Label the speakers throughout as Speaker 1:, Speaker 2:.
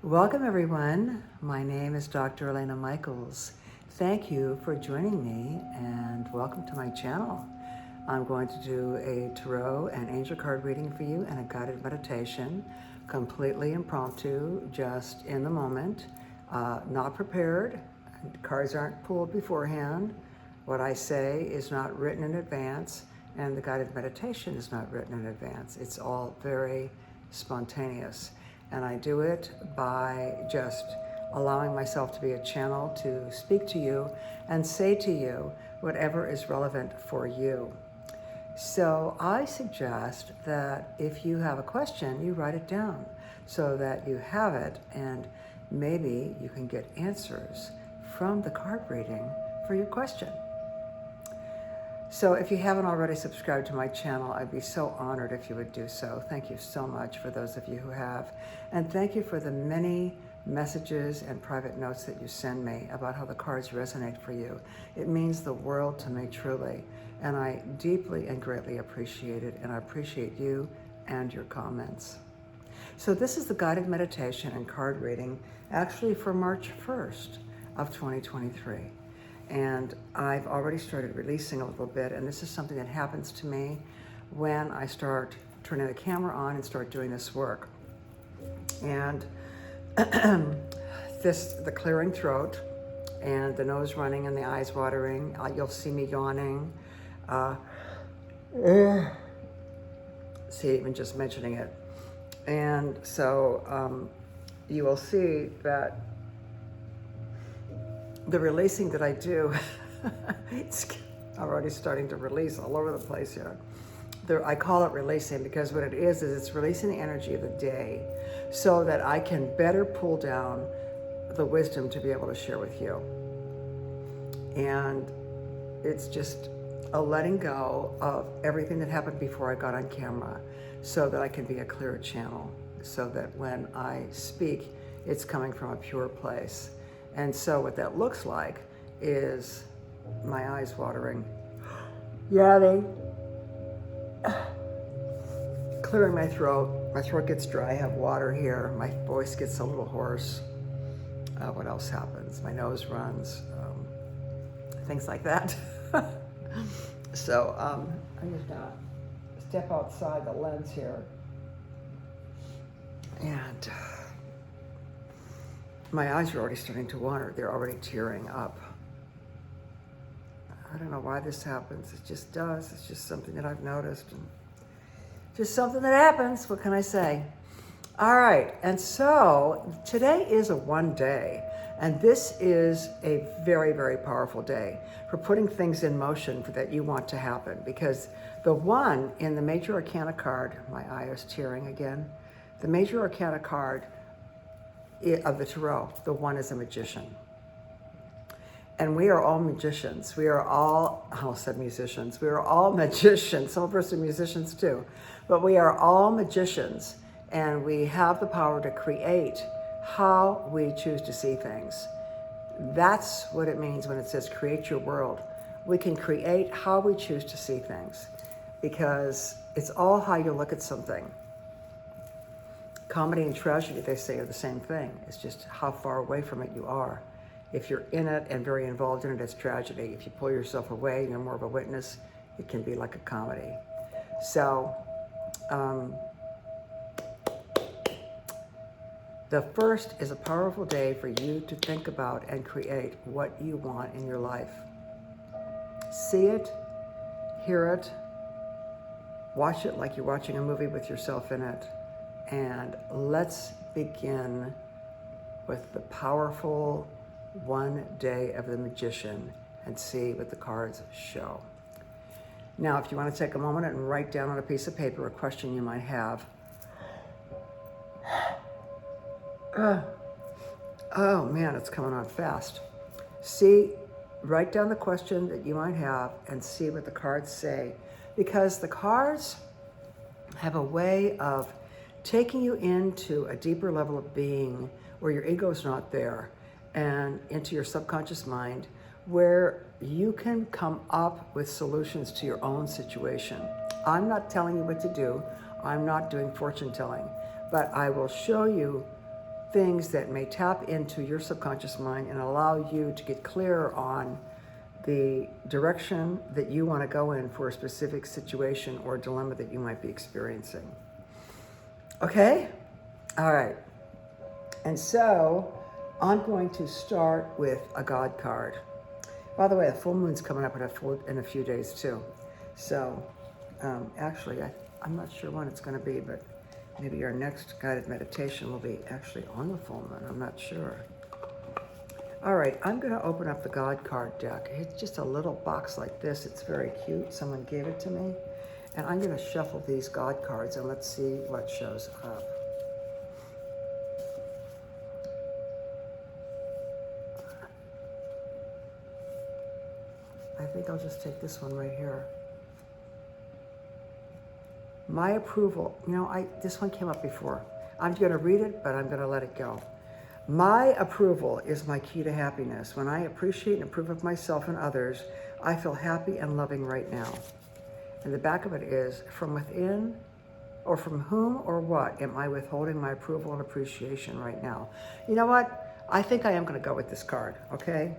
Speaker 1: Welcome everyone. My name is Dr. Elena Michaels. Thank you for joining me and welcome to my channel. I'm going to do a tarot and angel card reading for you and a guided meditation, completely impromptu, just in the moment, not prepared. Cards aren't pulled beforehand. What I say is not written in advance, and the guided meditation is not written in advance. It's all very spontaneous. And I do it by just allowing myself to be a channel to speak to you and say to you whatever is relevant for you. So I suggest that if you have a question, you write it down so that you have it, and maybe you can get answers from the card reading for your question. So if you haven't already subscribed to my channel, I'd be so honored if you would do so. Thank you so much for those of you who have. And thank you for the many messages and private notes that you send me about how the cards resonate for you. It means the world to me, truly. And I deeply and greatly appreciate it. And I appreciate you and your comments. So this is the guided meditation and card reading, actually for March 1st of 2023. And I've already started releasing a little bit, and this is something that happens to me when I start turning the camera on and start doing this work. And the clearing throat and the nose running and the eyes watering, you'll see me yawning. See, even just mentioning it. And so you will see that the releasing that I do, I'm already starting to release all over the place here. I call it releasing because what it is it's releasing the energy of the day so that I can better pull down the wisdom to be able to share with you. And it's just a letting go of everything that happened before I got on camera so that I can be a clearer channel, so that when I speak, it's coming from a pure place. And so what that looks like is my eyes watering, yawning, clearing my throat. My throat gets dry, I have water here. My voice gets a little hoarse. What else happens? My nose runs, things like that. So I'm just gonna step outside the lens here. And my eyes are already starting to water. They're already tearing up. I don't know why this happens. It just does. It's just something that I've noticed. And just something that happens. What can I say? All right. And so today is a one day. And this is a very, very powerful day for putting things in motion that you want to happen. Because the one in the Major Arcana card, my eye is tearing again. The Major Arcana card of the tarot, the one is a magician. And we are all magicians. We are all, I almost said musicians. We are all magicians. Some of us are musicians too. But we are all magicians, and we have the power to create how we choose to see things. That's what it means when it says create your world. We can create how we choose to see things, because it's all how you look at something. Comedy and tragedy, they say, are the same thing. It's just how far away from it you are. If you're in it and very involved in it, it's tragedy. If you pull yourself away and you're more of a witness, it can be like a comedy. So, the first is a powerful day for you to think about and create what you want in your life. See it, hear it, watch it like you're watching a movie with yourself in it. And let's begin with the powerful one day of the magician and see what the cards show. Now, if you want to take a moment and write down on a piece of paper a question you might have. Oh man, it's coming on fast. Write down the question that you might have and see what the cards say. Because the cards have a way of taking you into a deeper level of being where your ego's not there, and into your subconscious mind where you can come up with solutions to your own situation. I'm not telling you what to do. I'm not doing fortune telling, but I will show you things that may tap into your subconscious mind and allow you to get clear on the direction that you want to go in for a specific situation or dilemma that you might be experiencing. Okay? All right. And so I'm going to start with a God card. By the way, the full moon's coming up in a few days too. So actually, I'm not sure when it's going to be, but maybe our next guided meditation will be actually on the full moon. I'm not sure. All right, I'm going to open up the God card deck. It's just a little box like this. It's very cute. Someone gave it to me. And I'm going to shuffle these God cards and let's see what shows up. I think I'll just take this one right here. My approval. You know, this one came up before. I'm going to read it, but I'm going to let it go. My approval is my key to happiness. When I appreciate and approve of myself and others, I feel happy and loving right now. And the back of it is, from within or from whom or what am I withholding my approval and appreciation right now? You know what? I think I am going to go with this card, okay?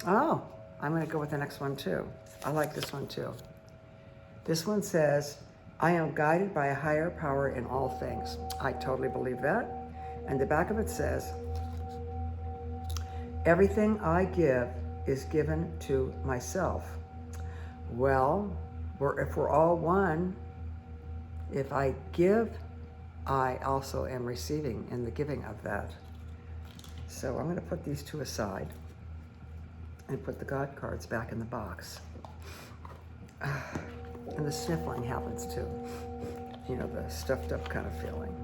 Speaker 1: Oh, I'm going to go with the next one too. I like this one too. This one says, I am guided by a higher power in all things. I totally believe that. And the back of it says, everything I give is given to myself. Well, if we're all one, if I give, I also am receiving in the giving of that. So I'm going to put these two aside and put the God cards back in the box. And the sniffling happens too. You know, the stuffed up kind of feeling.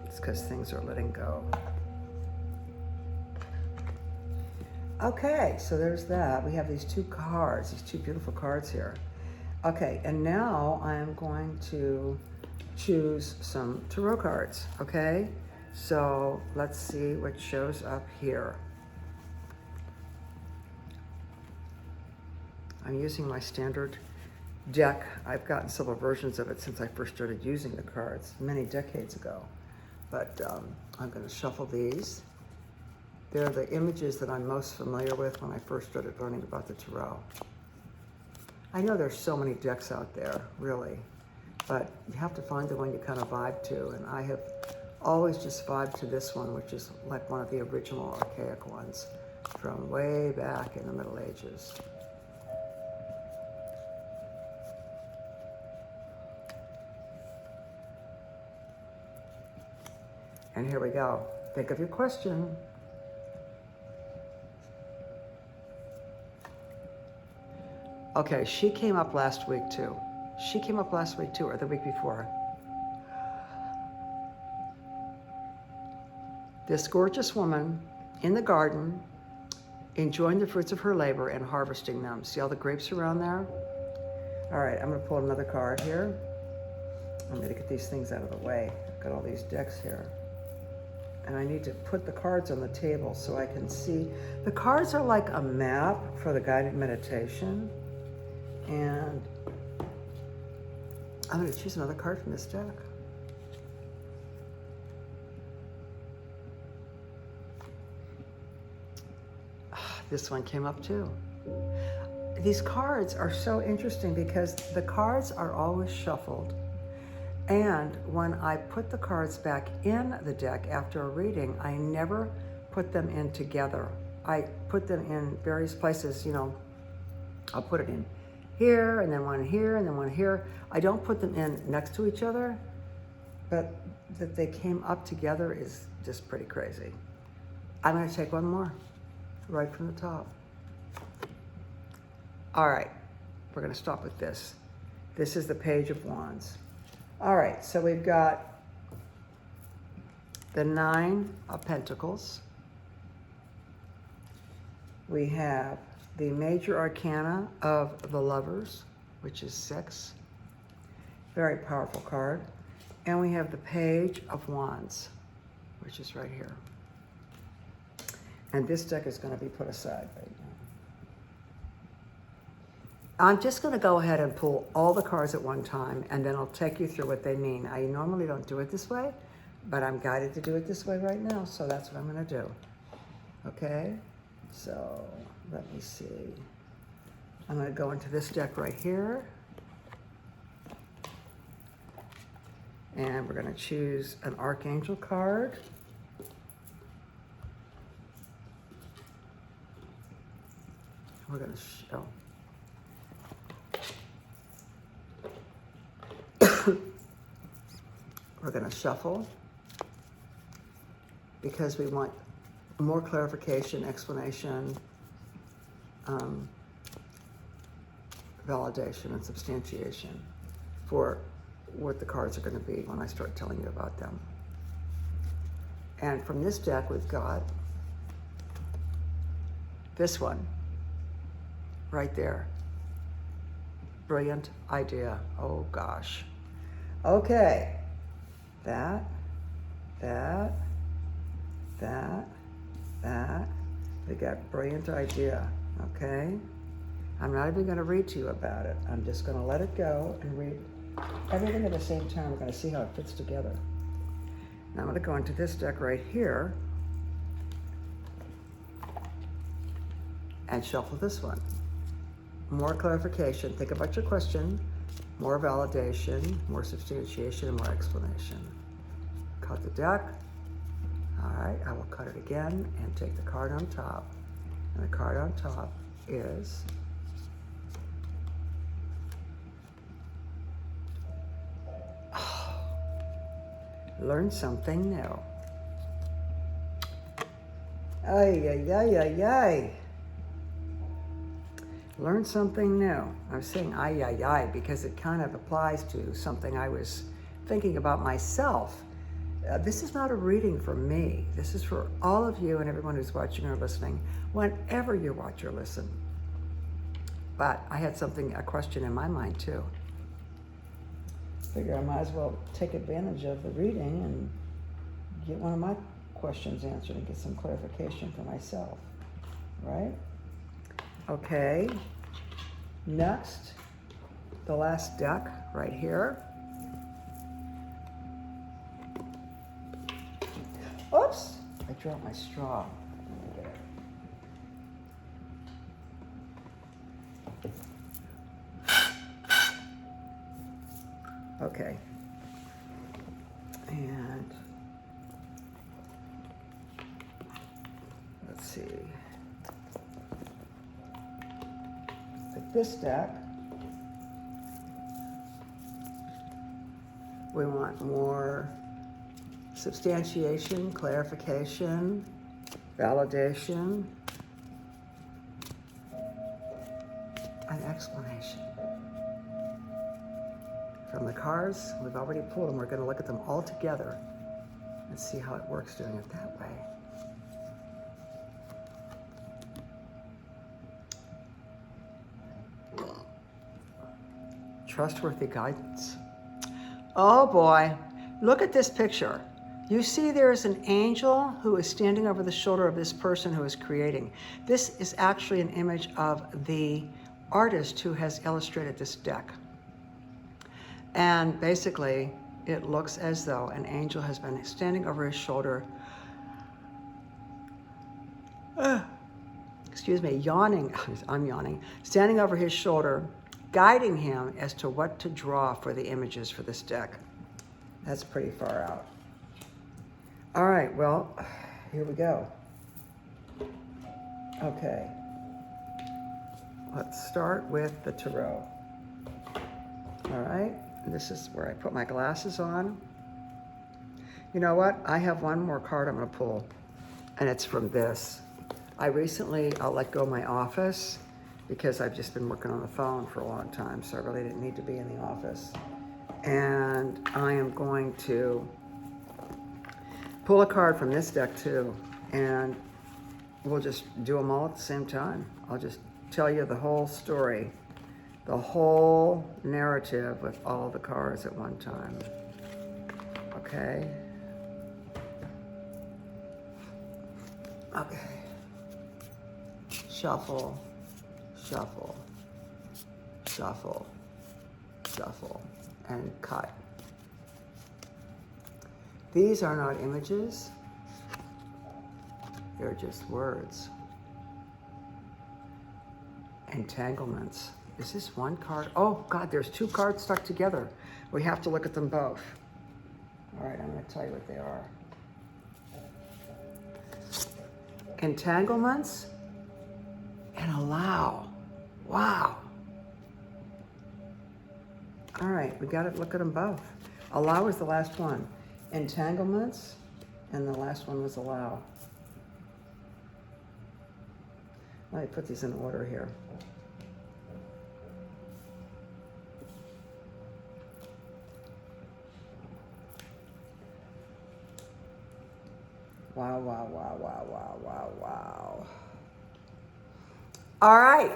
Speaker 1: It's because things are letting go. Okay, so there's that. We have these two cards, these two beautiful cards here. Okay, and now I'm going to choose some tarot cards, okay? So let's see what shows up here. I'm using my standard deck. I've gotten several versions of it since I first started using the cards many decades ago. But I'm going to shuffle these. They're the images that I'm most familiar with when I first started learning about the tarot. I know there's so many decks out there, really, but you have to find the one you kind of vibe to, and I have always just vibed to this one, which is like one of the original archaic ones from way back in the Middle Ages. And here we go. Think of your question. Okay, she came up last week too. She came up last week too, or the week before. This gorgeous woman in the garden, enjoying the fruits of her labor and harvesting them. See all the grapes around there? All right, I'm gonna pull another card here. I'm gonna get these things out of the way. I've got all these decks here. And I need to put the cards on the table so I can see. The cards are like a map for the guided meditation. And I'm going to choose another card from this deck. This one came up too. These cards are so interesting because the cards are always shuffled. And when I put the cards back in the deck after a reading, I never put them in together. I put them in various places, you know. I'll put it in here, and then one here, and then one here. I don't put them in next to each other, but that they came up together is just pretty crazy. I'm gonna take one more, right from the top. All right, we're gonna stop with this. This is the Page of Wands. All right, so we've got the Nine of Pentacles. We have the Major Arcana of the Lovers, which is 6. Very powerful card. And we have the Page of Wands, which is right here. And this deck is going to be put aside right now. I'm just going to go ahead and pull all the cards at one time, and then I'll take you through what they mean. I normally don't do it this way, but I'm guided to do it this way right now, so that's what I'm going to do. Okay? So, let me see. I'm going to go into this deck right here. And we're going to choose an Archangel card. We're going to show. We're going to shuffle because we want more clarification, explanation, validation, and substantiation for what the cards are going to be when I start telling you about them. And from this deck, we've got this one right there. Brilliant idea. Oh gosh. Okay. That. We got brilliant idea. Okay. I'm not even going to read to you about it. I'm just going to let it go and read everything at the same time. We're going to see how it fits together. Now I'm going to go into this deck right here and shuffle this one. More clarification. Think about your question. More validation, more substantiation, and more explanation. Cut the deck. All right, I will cut it again and take the card on top. And the card on top is learn something new. Ay, ay, ay, ay, ay. Learn something new. I'm saying ay, ay, ay because it kind of applies to something I was thinking about myself. This is not a reading for me. This is for all of you and everyone who's watching or listening, whenever you watch or listen. But I had a question in my mind too. Figure I might as well take advantage of the reading and get one of my questions answered and get some clarification for myself, right? Okay, next, the last deck right here. Oops, I dropped my straw. Okay, and let's see. With this deck, we want more substantiation, clarification, validation, and explanation. From the cards, we've already pulled them. We're going to look at them all together and see how it works doing it that way. Trustworthy guidance. Oh boy, look at this picture. You see there's an angel who is standing over the shoulder of this person who is creating. This is actually an image of the artist who has illustrated this deck. And basically, it looks as though an angel has been standing over his shoulder, yawning, I'm yawning, standing over his shoulder, guiding him as to what to draw for the images for this deck. That's pretty far out. All right, well, here we go. Okay. Let's start with the tarot. All right, this is where I put my glasses on. You know what? I have one more card I'm gonna pull, and it's from this. I recently let go of my office because I've just been working on the phone for a long time, so I really didn't need to be in the office. And I am going to pull a card from this deck too, and we'll just do them all at the same time. I'll just tell you the whole story, the whole narrative with all the cards at one time. Okay? Okay. Shuffle, shuffle, shuffle, shuffle, and cut. These are not images. They're just words. Entanglements. Is this one card? Oh, God, there's two cards stuck together. We have to look at them both. All right, I'm going to tell you what they are. Entanglements and allow. Wow. All right, we got to look at them both. Allow is the last one. Entanglements, and the last one was allow. Let me put these in order here. Wow, wow, wow, wow, wow, wow, wow. All right.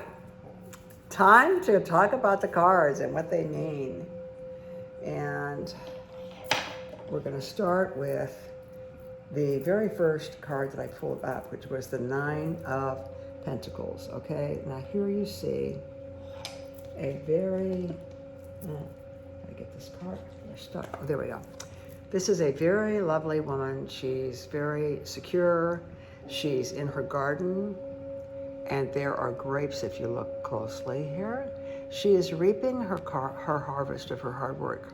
Speaker 1: Time to talk about the cards and what they mean. And we're going to start with the very first card that I pulled up, which was the Nine of Pentacles. Okay, now here you see a very, I get this card, they're stuck. Oh, there we go. This is a very lovely woman. She's very secure. She's in her garden, and there are grapes if you look closely here. She is reaping her harvest of her hard work.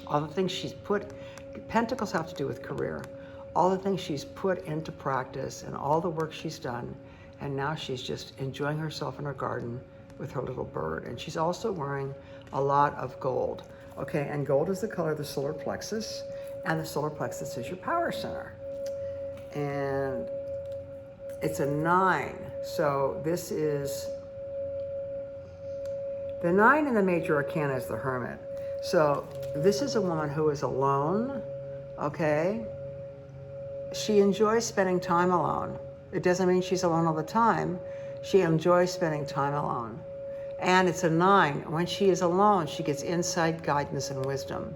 Speaker 1: All the things she's put, Pentacles have to do with career. All the things she's put into practice and all the work she's done, and now she's just enjoying herself in her garden with her little bird. And she's also wearing a lot of gold. Okay, and gold is the color of the solar plexus, and the solar plexus is your power center. And it's a 9, so this is, the 9 in the major arcana is the Hermit. So this is a woman who is alone, okay? She enjoys spending time alone. It doesn't mean she's alone all the time. She enjoys spending time alone. And it's a 9. When she is alone, she gets insight, guidance, and wisdom.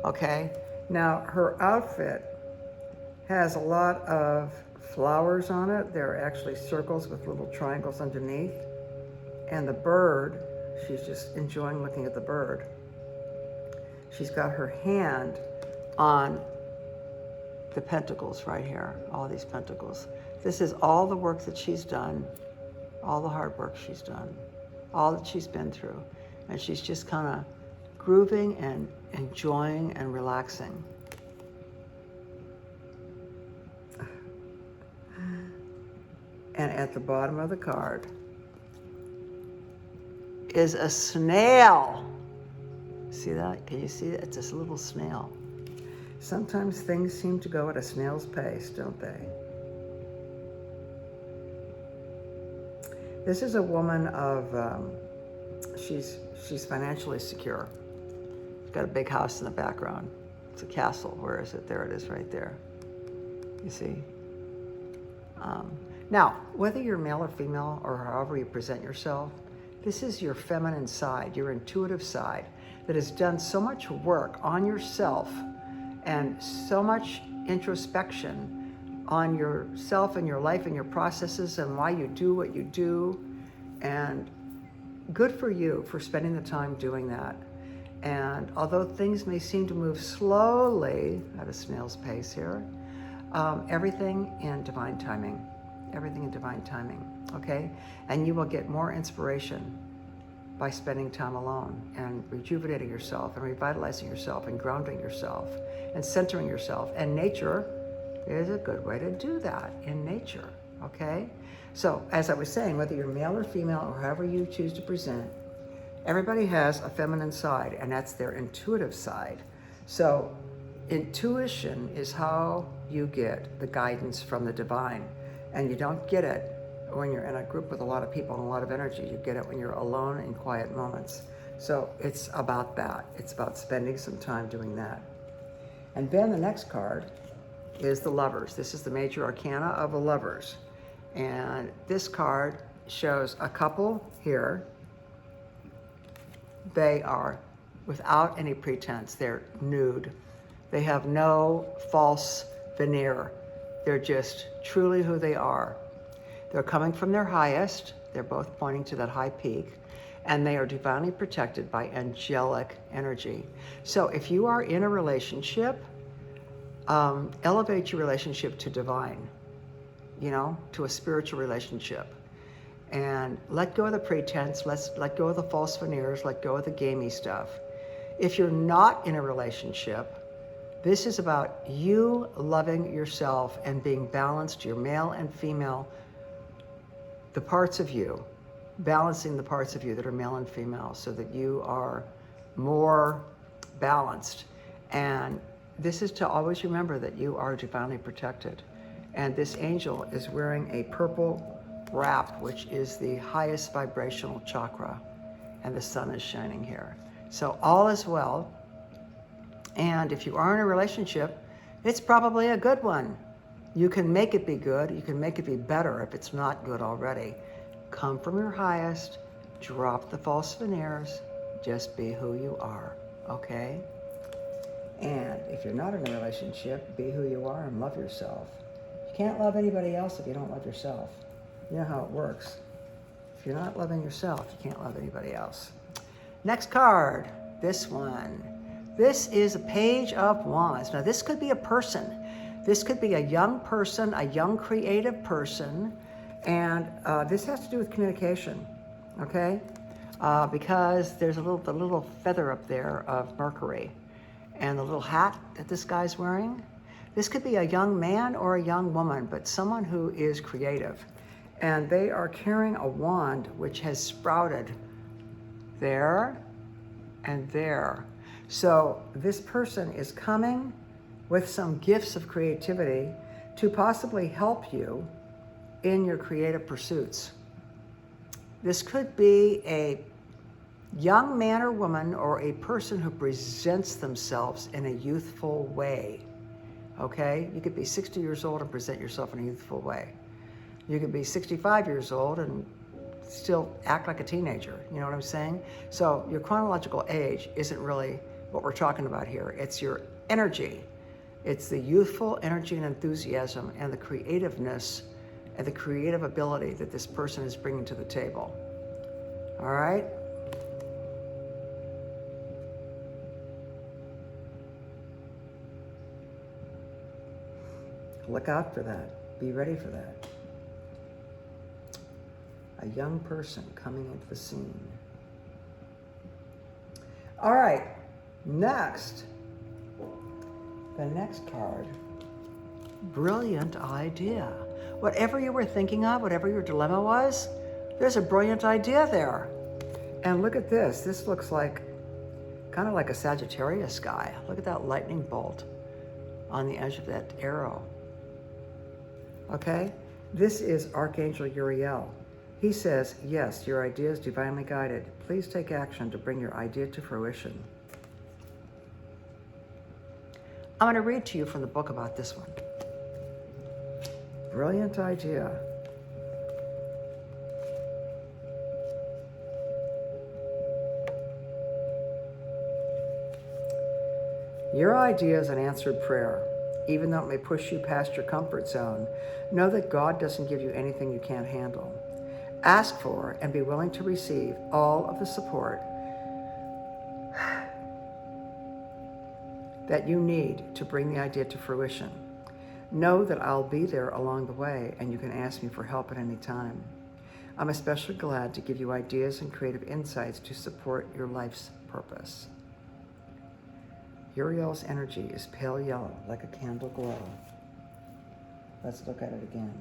Speaker 1: Okay? Now, her outfit has a lot of flowers on it. There are actually circles with little triangles underneath. And the bird, she's just enjoying looking at the bird. She's got her hand on the pentacles right here, all these pentacles. This is all the work that she's done, all the hard work she's done, all that she's been through. And she's just kind of grooving and enjoying and relaxing. And at the bottom of the card is a snail. See that? Can you see it? It's this little snail. Sometimes things seem to go at a snail's pace, don't they? This is a woman of, she's financially secure. She's got a big house in the background. It's a castle. Where is it? There it is right there. You see? Now, whether you're male or female or however you present yourself, this is your feminine side, your intuitive side that has done so much work on yourself and so much introspection on yourself and your life and your processes and why you do what you do. And good for you for spending the time doing that. And although things may seem to move slowly at a snail's pace here, everything in divine timing. Everything in divine timing, okay? And you will get more inspiration by spending time alone and rejuvenating yourself and revitalizing yourself and grounding yourself and centering yourself. And nature is a good way to do that, in nature, okay? So as I was saying, whether you're male or female or however you choose to present, everybody has a feminine side, and that's their intuitive side. So intuition is how you get the guidance from the divine. And you don't get it when you're in a group with a lot of people and a lot of energy. You get it when you're alone in quiet moments. So it's about that. It's about spending some time doing that. And then the next card is the Lovers. This is the major arcana of the Lovers. And this card shows a couple here. They are without any pretense. They're nude. They have no false veneer. They're just truly who they are. They're coming from their highest. They're both pointing to that high peak. And they are divinely protected by angelic energy. So if you are in a relationship, Elevate your relationship to divine, to a spiritual relationship. And let go of the pretense, let go of the false veneers, let go of the gamey stuff. If you're not in a relationship, this is about you loving yourself and being balanced, your male and female, the parts of you, balancing the parts of you that are male and female so that you are more balanced. And this is to always remember that you are divinely protected. And this angel is wearing a purple wrap, which is the highest vibrational chakra, and the sun is shining here. So all is well. And if you are in a relationship, it's probably a good one. You can make it be good. You can make it be better if it's not good already. Come from your highest, drop the false veneers, just be who you are, okay? And if you're not in a relationship, be who you are and love yourself. You can't love anybody else if you don't love yourself. You know how it works. If you're not loving yourself, you can't love anybody else. Next card, this one. This is a Page of Wands. Now, this could be a person. This could be a young person, a young creative person, and this has to do with communication, okay? Because there's the little feather up there of Mercury, and the little hat that this guy's wearing. This could be a young man or a young woman, but someone who is creative. And they are carrying a wand which has sprouted there and there. So this person is coming with some gifts of creativity to possibly help you in your creative pursuits. This could be a young man or woman or a person who presents themselves in a youthful way, okay? You could be 60 years old and present yourself in a youthful way. You could be 65 years old and still act like a teenager, you know what I'm saying? So your chronological age isn't really what we're talking about here. It's your energy. It's the youthful energy and enthusiasm and the creativeness and the creative ability that this person is bringing to the table. All right? Look out for that. Be ready for that. A young person coming into the scene. All right, next. The next card. Brilliant idea. Whatever you were thinking of, whatever your dilemma was, there's a brilliant idea there. And look at this. This looks like, kind of like a Sagittarius sky. Look at that lightning bolt on the edge of that arrow. Okay? This is Archangel Uriel. He says, yes, your idea is divinely guided. Please take action to bring your idea to fruition. I'm going to read to you from the book about this one. Brilliant idea. Your idea is an answered prayer. Even though it may push you past your comfort zone, know that God doesn't give you anything you can't handle. Ask for and be willing to receive all of the support that you need to bring the idea to fruition. Know that I'll be there along the way, and you can ask me for help at any time. I'm especially glad to give you ideas and creative insights to support your life's purpose. Uriel's energy is pale yellow, like a candle glow. Let's look at it again.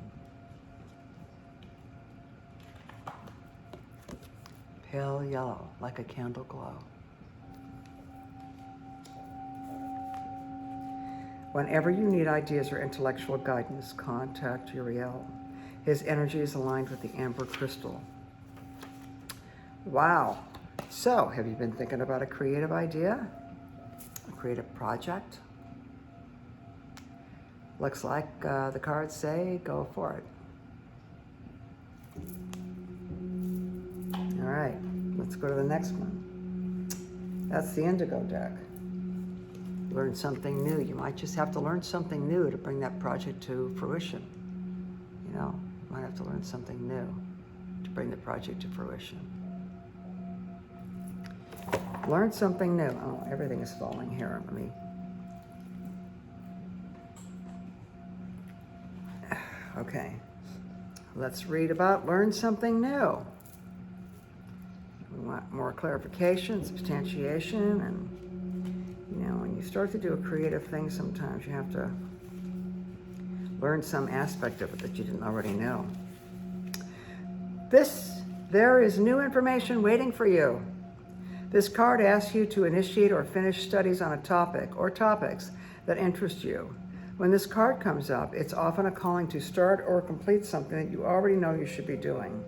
Speaker 1: Pale yellow, like a candle glow. Whenever you need ideas or intellectual guidance, contact Uriel. His energy is aligned with the amber crystal. Wow. So, have you been thinking about a creative idea? A creative project? Looks like the cards say go for it. All right, let's go to the next one. That's the indigo deck. Learn something new. You might just have to learn something new to bring that project to fruition. You know, you might have to learn something new to bring the project to fruition. Learn something new. Oh, everything is falling here. Let me. Okay, let's read about learn something new. We want more clarification, substantiation, and when you start to do a creative thing, sometimes you have to learn some aspect of it that you didn't already know. There is new information waiting for you. This card asks you to initiate or finish studies on a topic or topics that interest you. When this card comes up, it's often a calling to start or complete something that you already know you should be doing.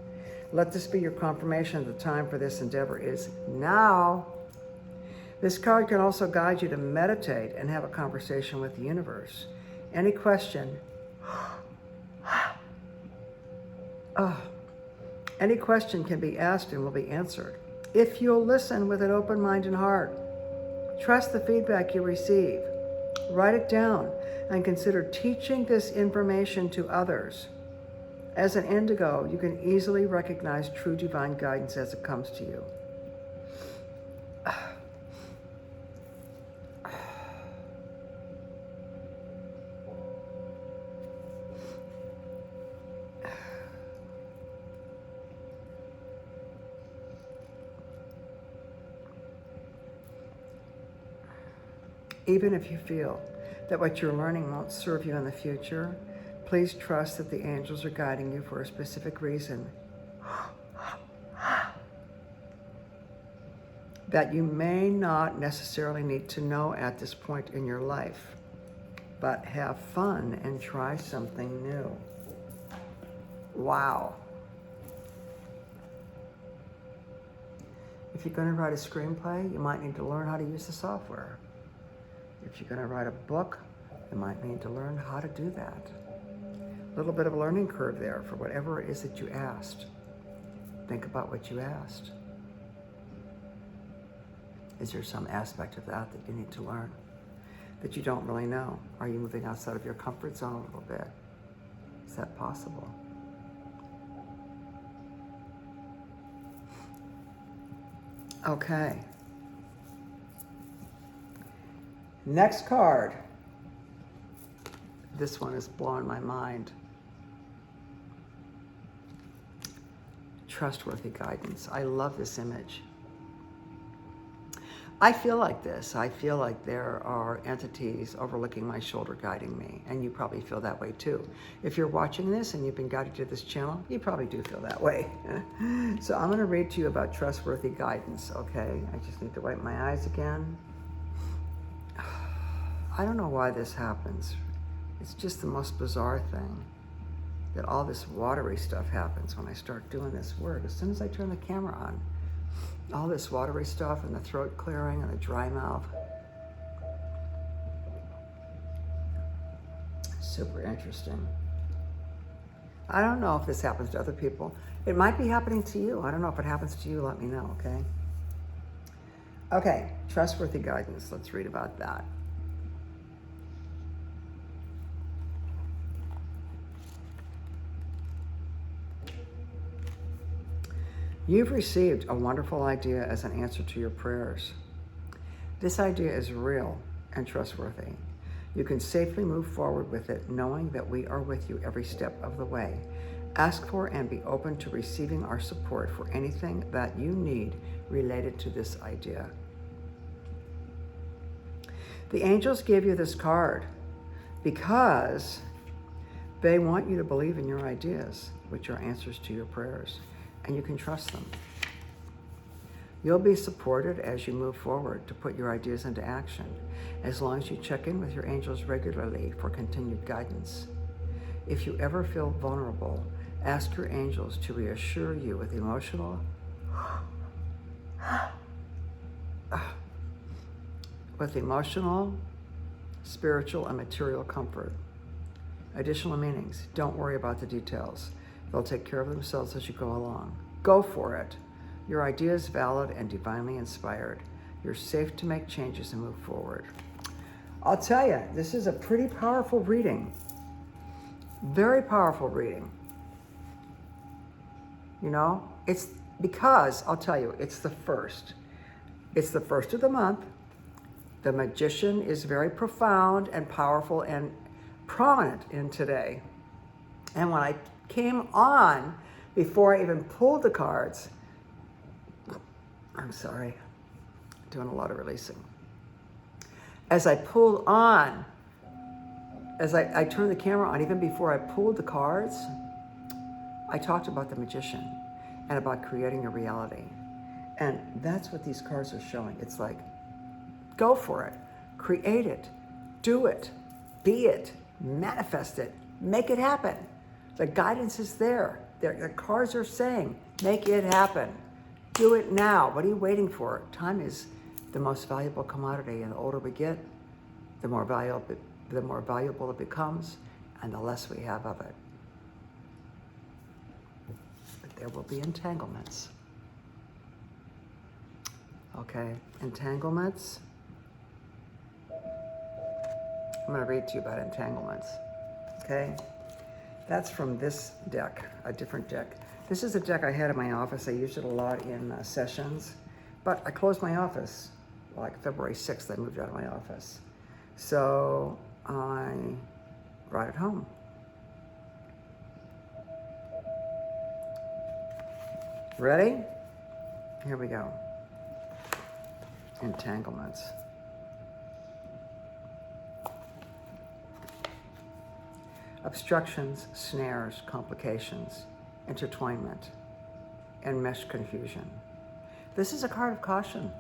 Speaker 1: Let this be your confirmation that the time for this endeavor is now. This card can also guide you to meditate and have a conversation with the universe. Any question can be asked and will be answered if you'll listen with an open mind and heart. Trust the feedback you receive. Write it down and consider teaching this information to others. As an indigo, you can easily recognize true divine guidance as it comes to you. Even if you feel that what you're learning won't serve you in the future, please trust that the angels are guiding you for a specific reason that you may not necessarily need to know at this point in your life. But have fun and try something new. Wow. If you're going to write a screenplay, you might need to learn how to use the software. If you're going to write a book, you might need to learn how to do that. A little bit of a learning curve there for whatever it is that you asked. Think about what you asked. Is there some aspect of that that you need to learn that you don't really know? Are you moving outside of your comfort zone a little bit? Is that possible? Okay. Next card. This one is blowing my mind. Trustworthy guidance. I love this image. I feel like this. I feel like there are entities overlooking my shoulder guiding me, and you probably feel that way too. If you're watching this and you've been guided to this channel, you probably do feel that way. So I'm going to read to you about trustworthy guidance, okay? I just need to wipe my eyes again. I don't know why this happens. It's just the most bizarre thing that all this watery stuff happens when I start doing this work. As soon as I turn the camera on, all this watery stuff and the throat clearing and the dry mouth. Super interesting. I don't know if this happens to other people. It might be happening to you. I don't know if it happens to you. Let me know, okay? Okay, trustworthy guidance. Let's read about that. You've received a wonderful idea as an answer to your prayers. This idea is real and trustworthy. You can safely move forward with it, knowing that we are with you every step of the way. Ask for and be open to receiving our support for anything that you need related to this idea. The angels gave you this card because they want you to believe in your ideas, which are answers to your prayers. And you can trust them. You'll be supported as you move forward to put your ideas into action, as long as you check in with your angels regularly for continued guidance. If you ever feel vulnerable, ask your angels to reassure you with emotional, spiritual, and material comfort. Additional meanings: don't worry about the details. They'll take care of themselves as you go along. Go for it. Your idea is valid and divinely inspired. You're safe to make changes and move forward. I'll tell you, this is a pretty powerful reading. Very powerful reading. You know, it's because, I'll tell you, it's the first. It's the first of the month. The magician is very profound and powerful and prominent in today. And when I came on, before I even pulled the cards, I'm sorry, doing a lot of releasing. As I pulled on, as I turned the camera on, even before I pulled the cards, I talked about the magician and about creating a reality. And that's what these cards are showing. It's like, go for it, create it, do it, be it, manifest it, make it happen. The guidance is there. The cards are saying, make it happen. Do it now. What are you waiting for? Time is the most valuable commodity, and the older we get, the more valuable it becomes, and the less we have of it. But there will be entanglements. Okay, entanglements. I'm going to read to you about entanglements. Okay, that's from this deck, a different deck. This is a deck I had in my office. I used it a lot in sessions, but I closed my office like February 6th. I moved out of my office. So I brought it home. Ready? Here we go. Entanglements. Obstructions, snares, complications, intertwinement, enmeshed confusion. This is a card of caution.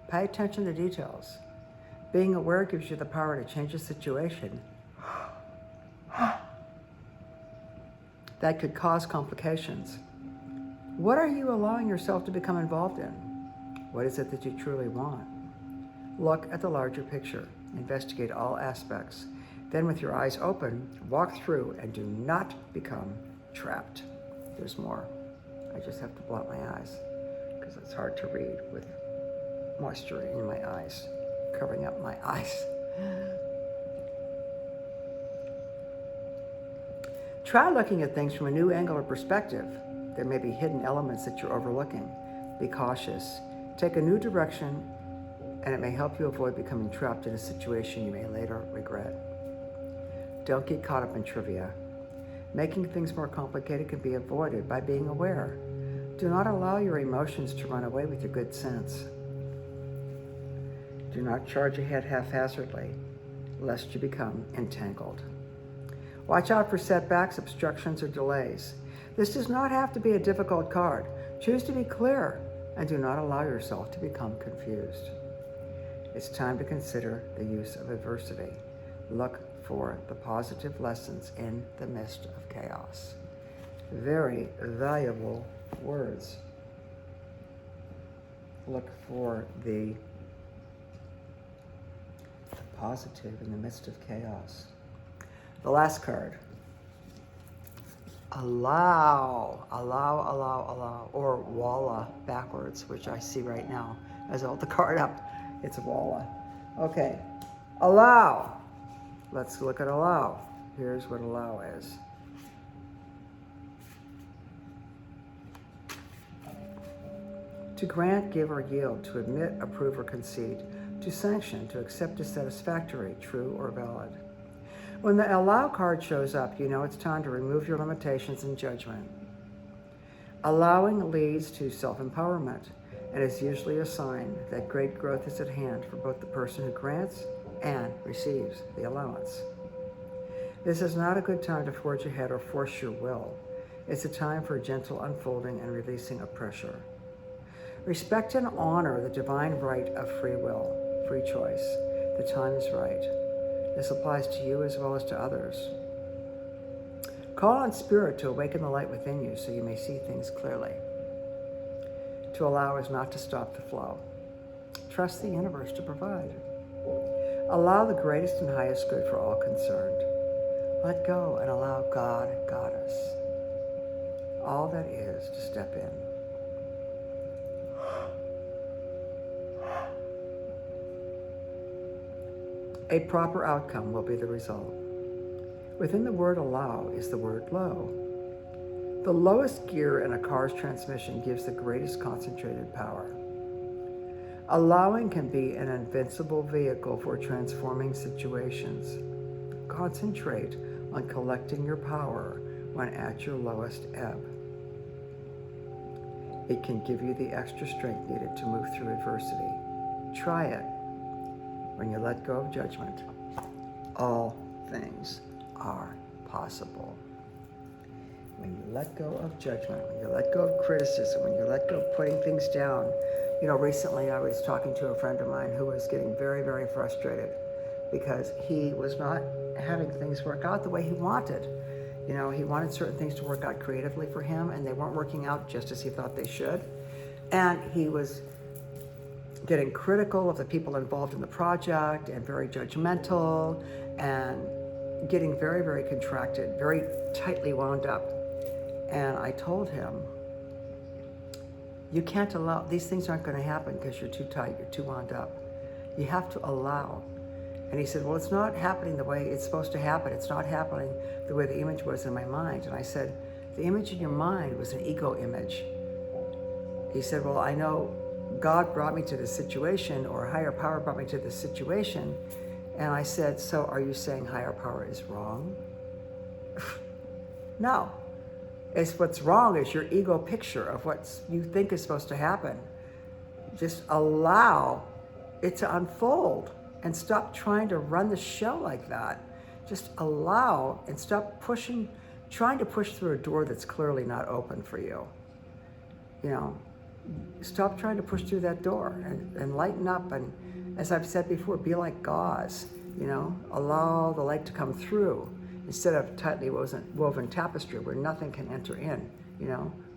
Speaker 1: Pay attention to details. Being aware gives you the power to change a situation that could cause complications. What are you allowing yourself to become involved in? What is it that you truly want? Look at the larger picture. Investigate all aspects. Then with your eyes open, walk through and do not become trapped. There's more. I just have to blot my eyes because it's hard to read with moisture in my eyes, covering up my eyes. Try looking at things from a new angle or perspective. There may be hidden elements that you're overlooking. Be cautious. Take a new direction, and it may help you avoid becoming trapped in a situation you may later regret. Don't get caught up in trivia. Making things more complicated can be avoided by being aware. Do not allow your emotions to run away with your good sense. Do not charge ahead haphazardly, lest you become entangled. Watch out for setbacks, obstructions, or delays. This does not have to be a difficult card. Choose to be clear and do not allow yourself to become confused. It's time to consider the use of adversity. Look for the positive lessons in the midst of chaos. Very valuable words. Look for the positive in the midst of chaos. The last card. Allow, or walla backwards, which I see right now as I hold the card up. It's walla. Okay, allow. Let's look at allow. Here's what allow is. To grant, give, or yield, to admit, approve, or concede, to sanction, to accept as satisfactory, true, or valid. When the allow card shows up, you know it's time to remove your limitations and judgment. Allowing leads to self-empowerment and is usually a sign that great growth is at hand for both the person who grants and receives the allowance. This is not a good time to forge ahead or force your will. It's a time for gentle unfolding and releasing of pressure. Respect and honor the divine right of free will, free choice. The time is right. This applies to you as well as to others. Call on Spirit to awaken the light within you so you may see things clearly. To allow is not to stop the flow. Trust the universe to provide. Allow the greatest and highest good for all concerned. Let go and allow God, Goddess, all that is, to step in. A proper outcome will be the result. Within the word allow is the word low. The lowest gear in a car's transmission gives the greatest concentrated power. Allowing can be an invincible vehicle for transforming situations. Concentrate on collecting your power when at your lowest ebb. It can give you the extra strength needed to move through adversity. Try it. When you let go of judgment, all things are possible. When you let go of judgment, when you let go of criticism, when you let go of putting things down. Recently I was talking to a friend of mine who was getting very, very frustrated because he was not having things work out the way he wanted. He wanted certain things to work out creatively for him, and they weren't working out just as he thought they should. And he was getting critical of the people involved in the project and very judgmental and getting very, very contracted, very tightly wound up. And I told him, you can't allow, these things aren't going to happen because you're too tight, you're too wound up. You have to allow. And he said, well, it's not happening the way it's supposed to happen. It's not happening the way the image was in my mind. And I said, the image in your mind was an ego image. He said, well, I know God brought me to this situation, or a higher power brought me to this situation. And I said, so are you saying higher power is wrong? No. It's what's wrong is your ego picture of what you think is supposed to happen. Just allow it to unfold and stop trying to run the show like that. Just allow and stop trying to push through a door that's clearly not open for you. Stop trying to push through that door and lighten up. And as I've said before, be like gauze, allow the light to come through instead of tightly woven tapestry where nothing can enter in,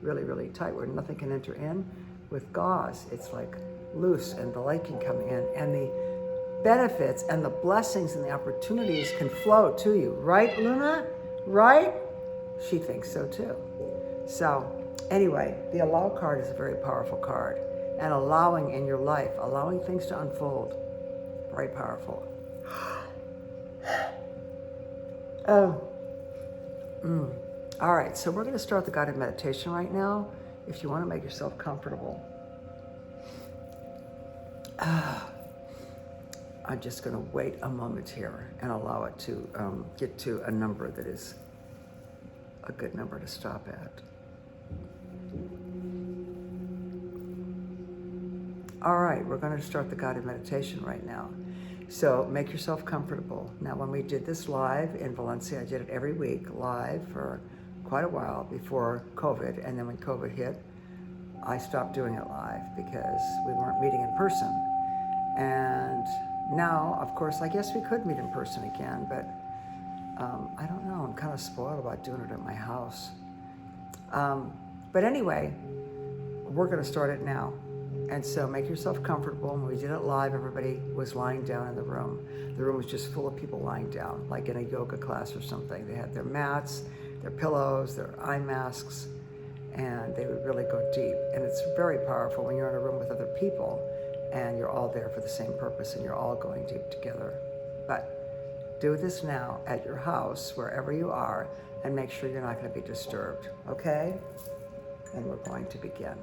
Speaker 1: really, really tight where nothing can enter in. With gauze, it's like loose and the light can come in and the benefits and the blessings and the opportunities can flow to you. Right, Luna? Right? She thinks so too. So anyway, the allow card is a very powerful card. And allowing in your life, allowing things to unfold, very powerful. All right, so we're going to start the guided meditation right now. If you want to make yourself comfortable. I'm just going to wait a moment here and allow it to get to a number that is a good number to stop at. All right, we're going to start the guided meditation right now. So make yourself comfortable. Now, when we did this live in Valencia, I did it every week live for quite a while before COVID. And then when COVID hit, I stopped doing it live because we weren't meeting in person. And now, of course, I guess we could meet in person again, but I don't know. I'm kind of spoiled about doing it at my house. But anyway, we're going to start it now. And so make yourself comfortable. When we did it live, everybody was lying down in the room. The room was just full of people lying down, like in a yoga class or something. They had their mats, their pillows, their eye masks, and they would really go deep. And it's very powerful when you're in a room with other people and you're all there for the same purpose and you're all going deep together. But do this now at your house, wherever you are, and make sure you're not going to be disturbed, okay? And we're going to begin.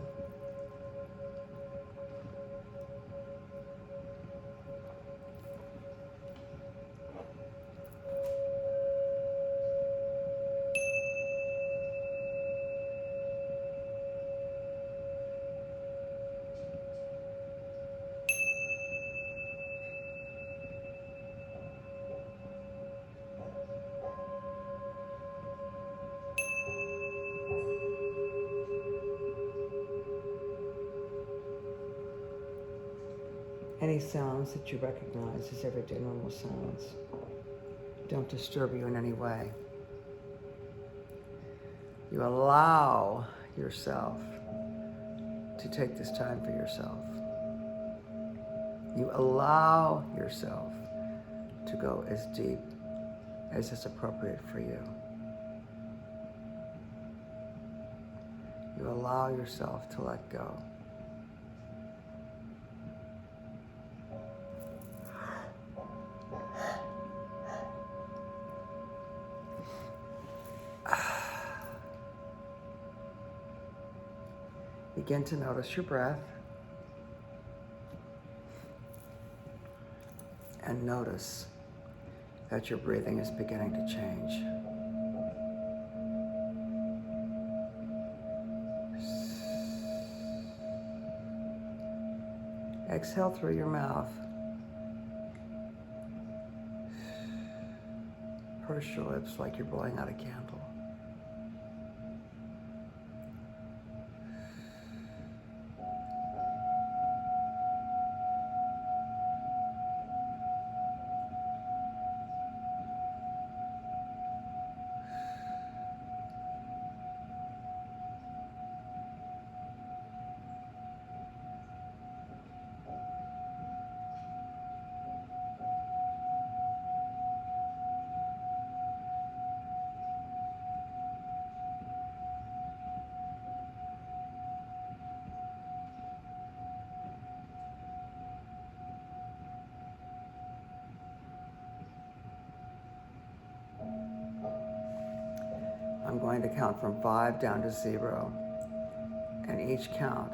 Speaker 1: Any sounds that you recognize as everyday normal sounds don't disturb you in any way. You allow yourself to take this time for yourself. You allow yourself to go as deep as is appropriate for you. You allow yourself to let go. Begin to notice your breath and notice that your breathing is beginning to change. exhale through your mouth. Purse your lips like you're blowing out a candle. I'm going to count from 5 down to 0, and each count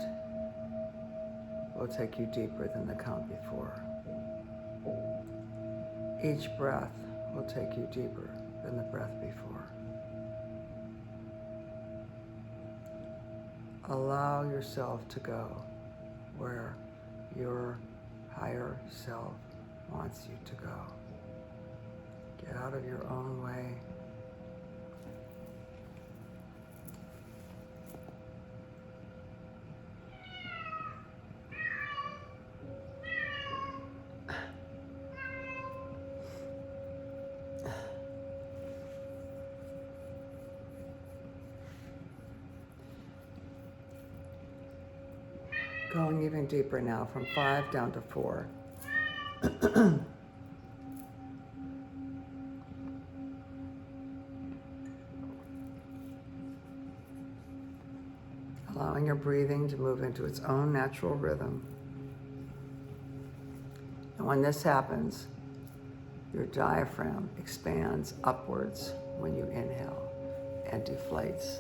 Speaker 1: will take you deeper than the count before. Each breath will take you deeper than the breath before. Allow yourself to go where your higher self wants you to go. Get out of your own way. Going even deeper now, from 5 down to 4. Allowing your breathing to move into its own natural rhythm. And when this happens, your diaphragm expands upwards when you inhale and deflates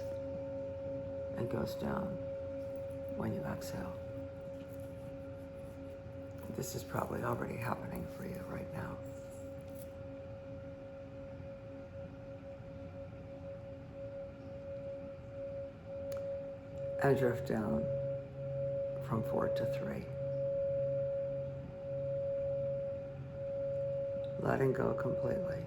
Speaker 1: and goes down when you exhale. This is probably already happening for you right now. And drift down from 4 to 3. Letting go completely.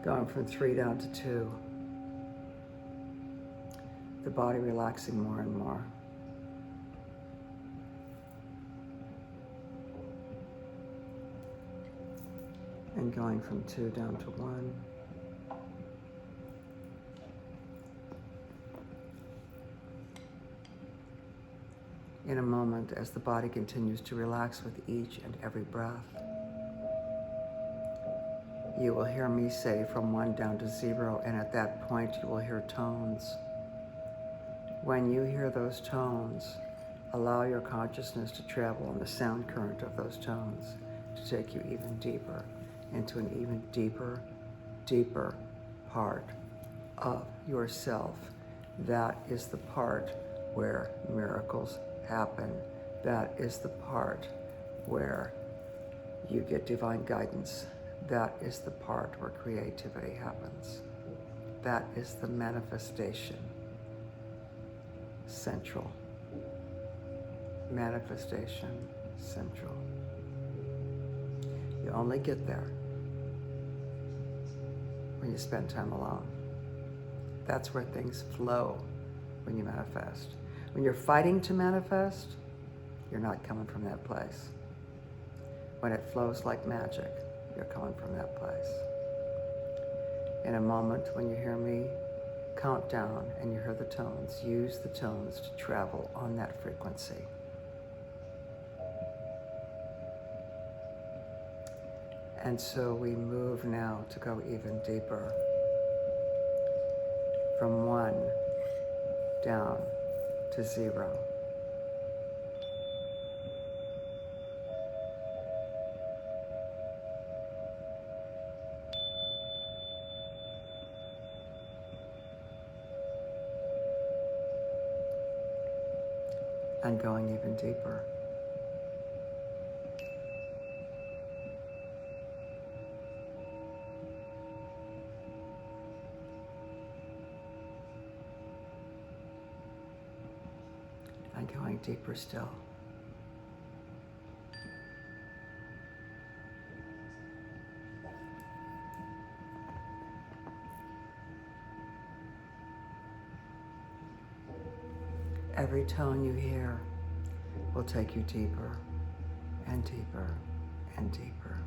Speaker 1: Going from 3 down to 2. The body relaxing more and more. And going from 2 down to 1. In a moment, as the body continues to relax with each and every breath, you will hear me say from 1 down to 0, and at that point you will hear tones. When you hear those tones, allow your consciousness to travel on the sound current of those tones to take you even deeper into an even deeper, deeper part of yourself. That is the part where miracles happen. That is the part where you get divine guidance. That is the part where creativity happens. That is the manifestation central. Manifestation central. You only get there when you spend time alone. That's where things flow when you manifest. When you're fighting to manifest, you're not coming from that place. When it flows like magic, you're coming from that place. In a moment, when you hear me count down and you hear the tones, use the tones to travel on that frequency. And so we move now to go even deeper. From 1 down to 0. and going even deeper. And going deeper still. Every tone you hear will take you deeper and deeper and deeper.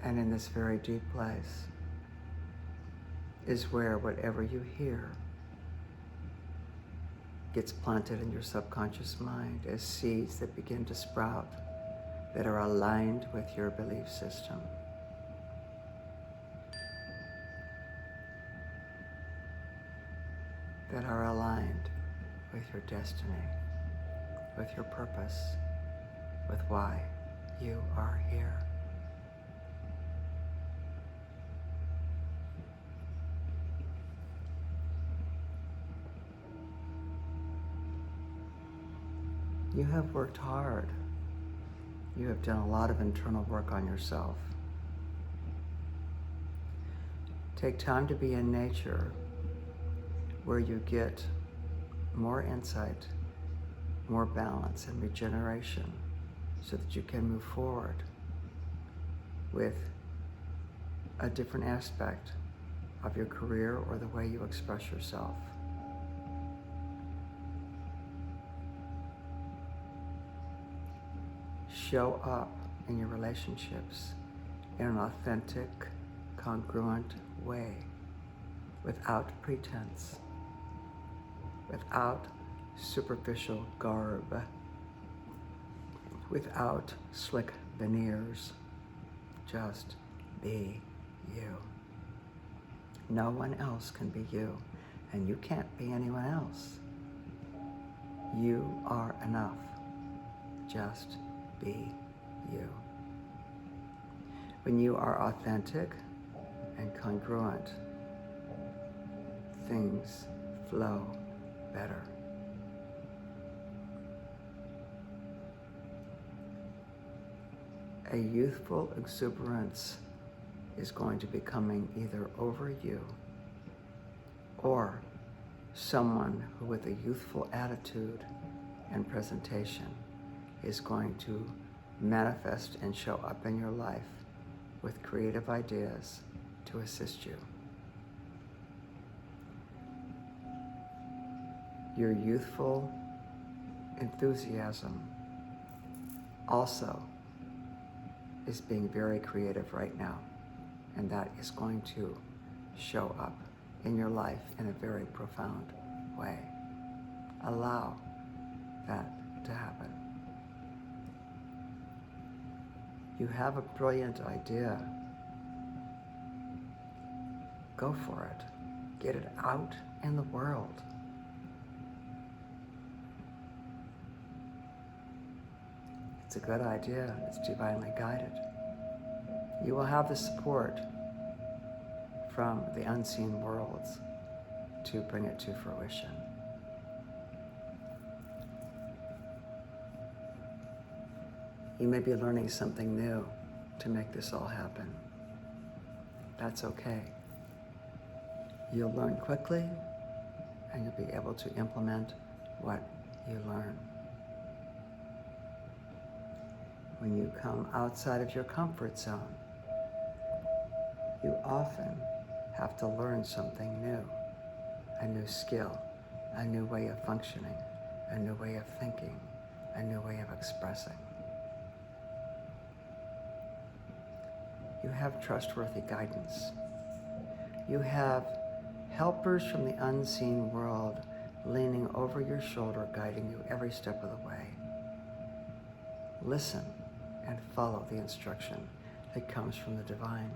Speaker 1: And in this very deep place is where whatever you hear gets planted in your subconscious mind as seeds that begin to sprout that are aligned with your belief system. That are aligned with your destiny, with your purpose, with why you are here. You have worked hard. You have done a lot of internal work on yourself. Take time to be in nature where you get more insight, more balance and regeneration so that you can move forward with a different aspect of your career or the way you express yourself. Show up in your relationships in an authentic, congruent way, without pretense, without superficial garb, without slick veneers. Just be you. No one else can be you, and you can't be anyone else. You are enough. Just be you. When you are authentic and congruent, things flow better. A youthful exuberance is going to be coming either over you or someone who with a youthful attitude and presentation is going to manifest and show up in your life with creative ideas to assist you. Your youthful enthusiasm also is being very creative right now, and that is going to show up in your life in a very profound way. Allow that to happen. You have a brilliant idea. Go for it. Get it out in the world. It's a good idea. It's divinely guided. You will have the support from the unseen worlds to bring it to fruition. You may be learning something new to make this all happen. That's okay. You'll learn quickly, and you'll be able to implement what you learn. When you come outside of your comfort zone, you often have to learn something new, a new skill, a new way of functioning, a new way of thinking, a new way of expressing. You have trustworthy guidance. You have helpers from the unseen world leaning over your shoulder, guiding you every step of the way. Listen and follow the instruction that comes from the divine.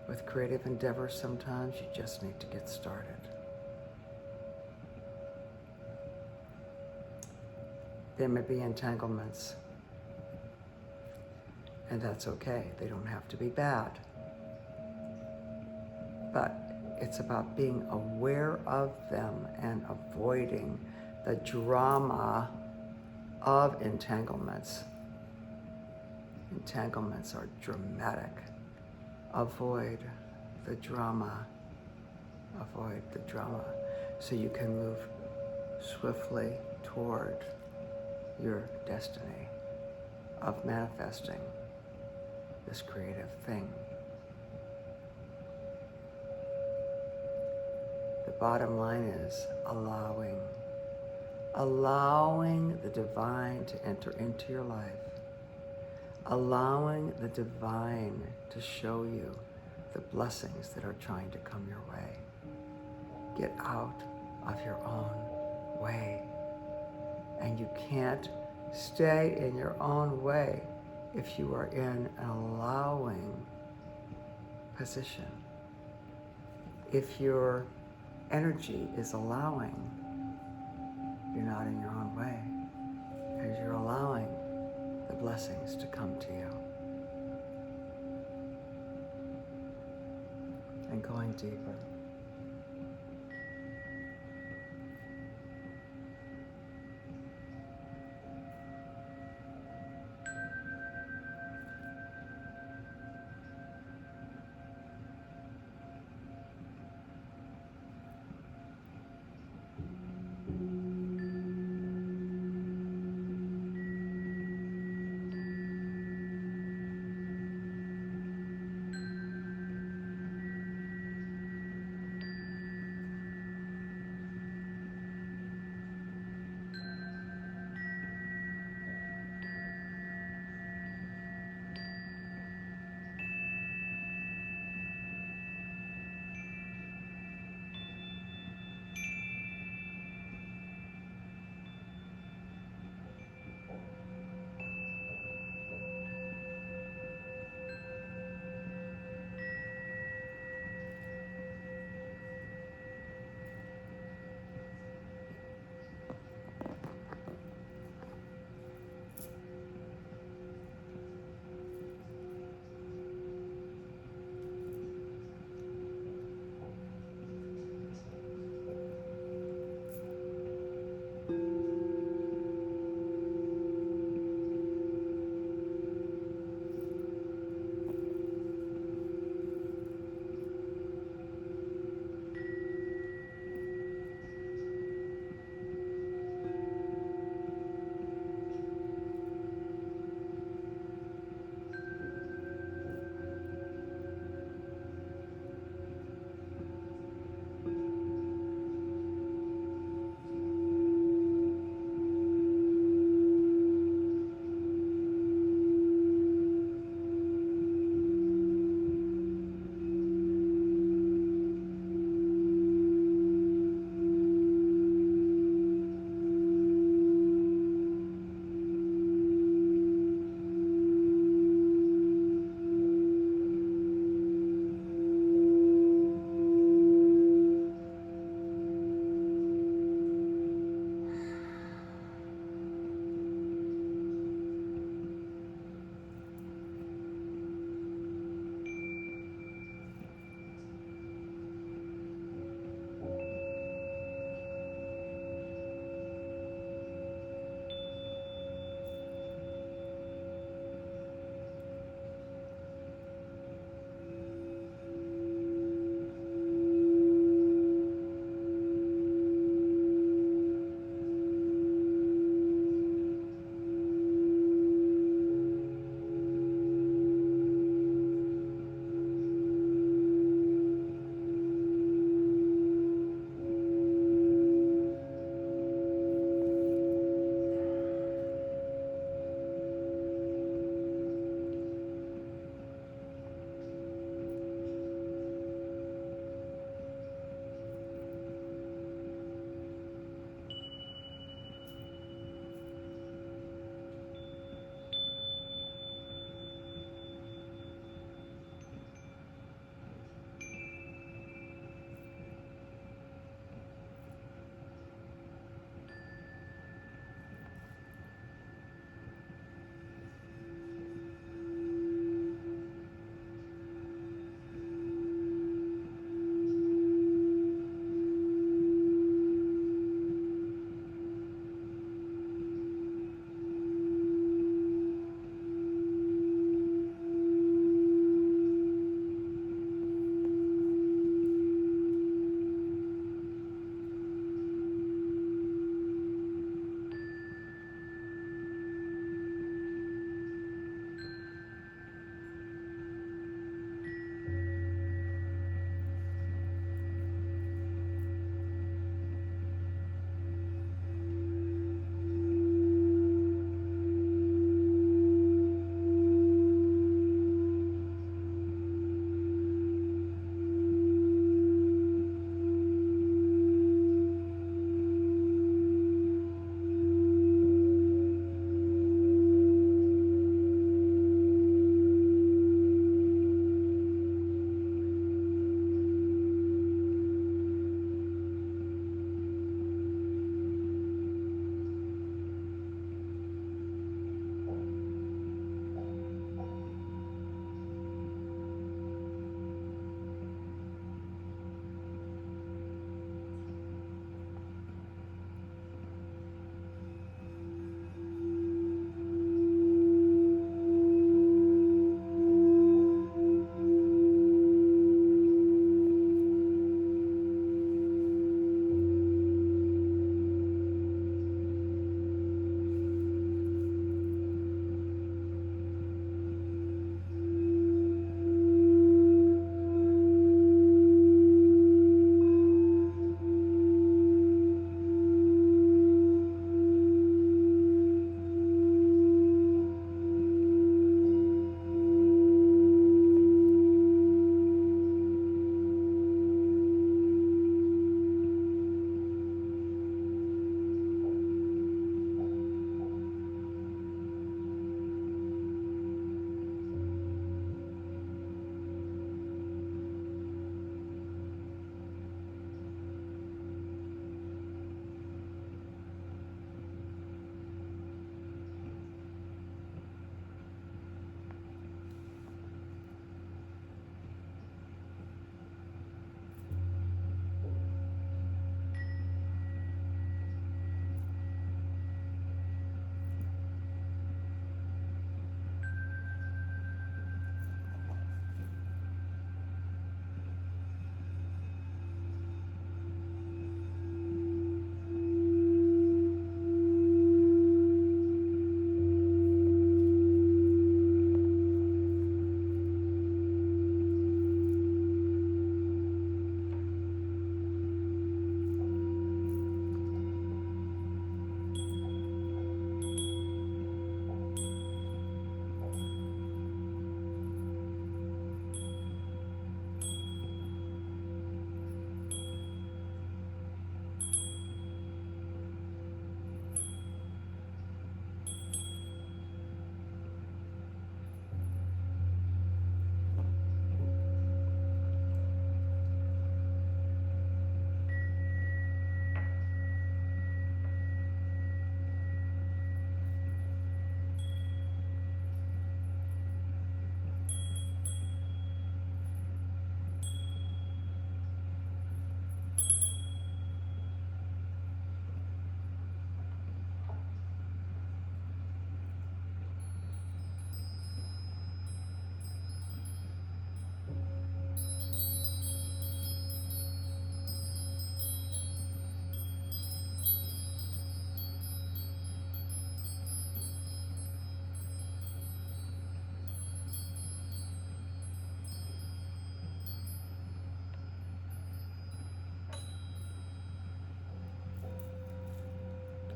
Speaker 1: With creative endeavors, sometimes you just need to get started. There may be entanglements, and that's okay. They don't have to be bad. but it's about being aware of them and avoiding the drama of entanglements. Entanglements are dramatic. Avoid the drama. Avoid the drama so you can move swiftly toward your destiny of manifesting this creative thing. The bottom line is allowing the divine to enter into your life, allowing the divine to show you the blessings that are trying to come your way. Get out of your own way. And you can't stay in your own way if you are in an allowing position. If your energy is allowing, you're not in your own way, because you're allowing the blessings to come to you. And going deeper.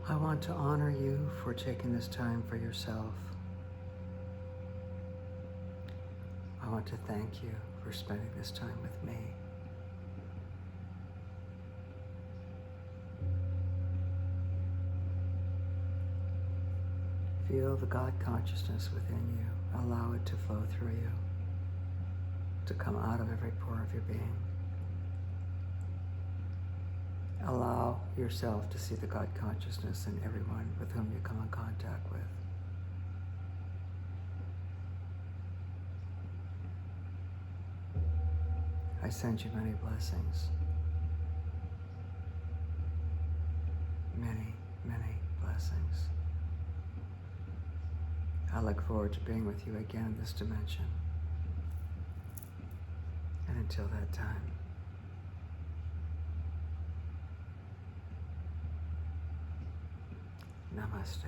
Speaker 1: I want to honor you for taking this time for yourself. I want to thank you for spending this time with me. Feel the God consciousness within you. Allow it to flow through you, to come out of every pore of your being. Allow yourself to see the God consciousness in everyone with whom you come in contact with. I send you many blessings. Many, many blessings. I look forward to being with you again in this dimension. And until that time, namaste.